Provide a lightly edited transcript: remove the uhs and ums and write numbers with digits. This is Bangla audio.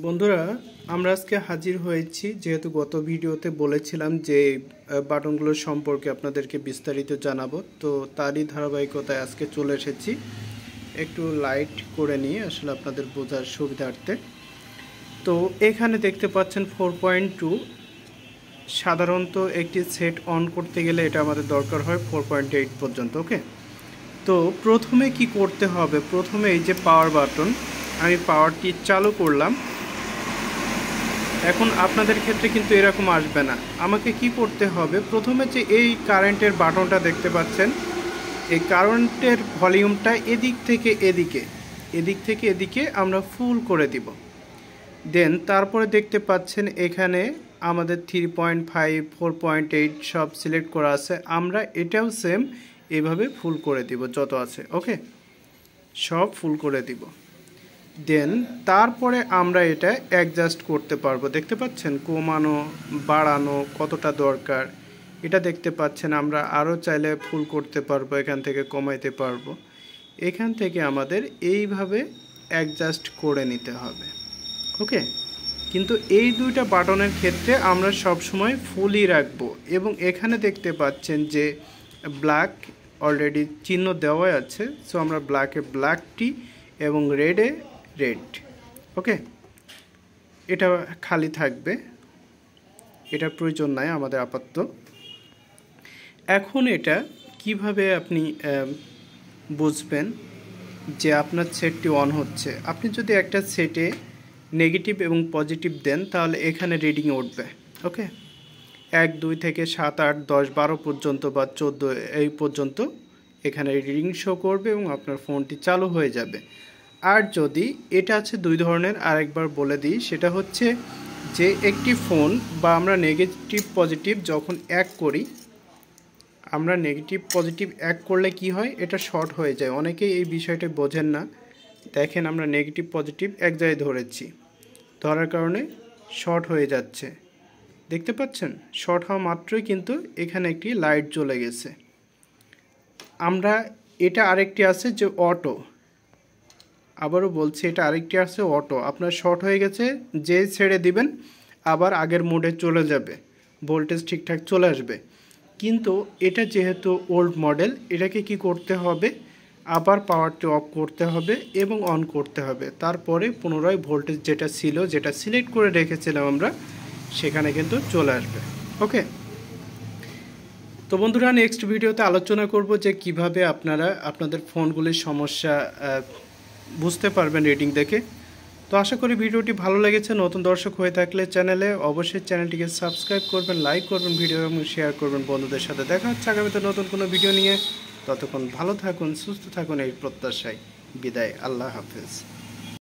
বন্ধুরা আমরা আজকে হাজির হয়েছি যেহেতু গত ভিডিওতে বলেছিলাম যে বাটনগুলো সম্পর্কে আপনাদেরকে বিস্তারিত জানাবো, তো তারই ধারাবাহিকতায় আজকে চলে এসেছি একটু লাইট করে নিয়ে আসলে আপনাদের বোঝার সুবিধার্থে। তো এখানে দেখতে পাচ্ছেন 4.2। সাধারণত একটি সেট অন করতে গেলে এটা আমাদের দরকার হয় 4.8 পর্যন্ত। ওকে, তো প্রথমে কি করতে হবে, প্রথমে এই যে পাওয়ার বাটন, আমি পাওয়ারটি চালু করলাম। এখন আপনাদের ক্ষেত্রে কিন্তু এরকম আসবে না। আমাকে কি করতে হবে, প্রথমে যে এই কারেন্টের বাটনটা দেখতে পাচ্ছেন, এই কারেন্টের ভলিউমটা এদিক থেকে এদিকে আমরা ফুল করে দিব। দেন তারপরে দেখতে পাচ্ছেন এখানে আমাদের 3.5 4.8 সব সিলেক্ট করা আছে, আমরা এটাও সেম এভাবে ফুল করে দিব, যত আছে ওকে সব ফুল করে দিব। দেন তারপরে আমরা এটা অ্যাডজাস্ট করতে পারবো, দেখতে পাচ্ছেন কমানো বাড়ানো কতটা দরকার এটা দেখতে পাচ্ছেন। আমরা আরও চাইলে ফুল করতে পারবো, এখান থেকে কমাইতে পারবো, এখান থেকে আমাদের এইভাবে অ্যাডজাস্ট করে নিতে হবে। ওকে, কিন্তু এই দুইটা বাটনের ক্ষেত্রে আমরা সব সময় ফুলই রাখবো। এবং এখানে দেখতে পাচ্ছেন যে ব্ল্যাক অলরেডি চিহ্ন দেওয়া আছে, সো আমরা ব্ল্যাকে ব্ল্যাকটি এবং রেডে রেড। ওকে, এটা খালি থাকবে, এটা প্রয়োজন নাই আমাদের আপাতত। এখন এটা কিভাবে আপনি বুঝবেন যে আপনার সেটটি অন হচ্ছে। আপনি যদি একটা সেটে নেগেটিভ এবং পজিটিভ দেন তাহলে এখানে রিডিং উঠবে। ওকে, 1 2 থেকে 7 8 10 12 পর্যন্ত বা 14 এই পর্যন্ত এখানে রিডিং শো করবে এবং আপনার ফোনটি চালু হয়ে যাবে। আর যদি এটা আছে দুই ধরনের, আরেকবার বলে দিই, সেটা হচ্ছে যে একটি ফোন বা আমরা নেগেটিভ পজিটিভ যখন এক করি, আমরা নেগেটিভ পজিটিভ এক করলে কি হয়, এটা শর্ট হয়ে যায়। অনেকেই এই বিষয়টা বোঝেন না। দেখেন আমরা নেগেটিভ পজিটিভ এক জায়গায় ধরেছি, ধরার কারণে শর্ট হয়ে যাচ্ছে, দেখতে পাচ্ছেন। শর্ট হওয়া মাত্রই কিন্তু এখানে একটি লাইট জ্বলে গেছে। আমরা এটা আরেকটি আছে যে অটো, আবারও বলছি এটা আরেকটি আছে অটো। আপনার শর্ট হয়ে গেছে, যে ছেড়ে দিবেন আবার আগের মোডে চলে যাবে, ভোল্টেজ ঠিকঠাক চলে আসবে। কিন্তু এটা যেহেতু ওল্ড মডেল, এটাকে কি করতে হবে, আবার পাওয়ারটি অফ করতে হবে এবং অন করতে হবে। তারপরে পুনরায় ভোল্টেজ যেটা ছিল, যেটা সিলেক্ট করে রেখেছিলাম আমরা, সেখানে কিন্তু চলে আসবে। ওকে, তো বন্ধুরা নেক্সট ভিডিওতে আলোচনা করব যে কিভাবে আপনারা আপনাদের ফোনগুলির সমস্যা বুঝতে পারবেন রিডিং দেখে। তো আশা করি ভিডিওটি ভালো লেগেছে। নতুন দর্শক হয়ে থাকলে চ্যানেলে অবশ্যই চ্যানেলটিকে সাবস্ক্রাইব করবেন, লাইক করবেন ভিডিও এবং শেয়ার করবেন বন্ধুদের সাথে। দেখা হচ্ছে আগামীতে নতুন কোনো ভিডিও নিয়ে। ততক্ষণ ভালো থাকুন, সুস্থ থাকুন, এই প্রত্যাশায় বিদায়। আল্লাহ হাফেজ।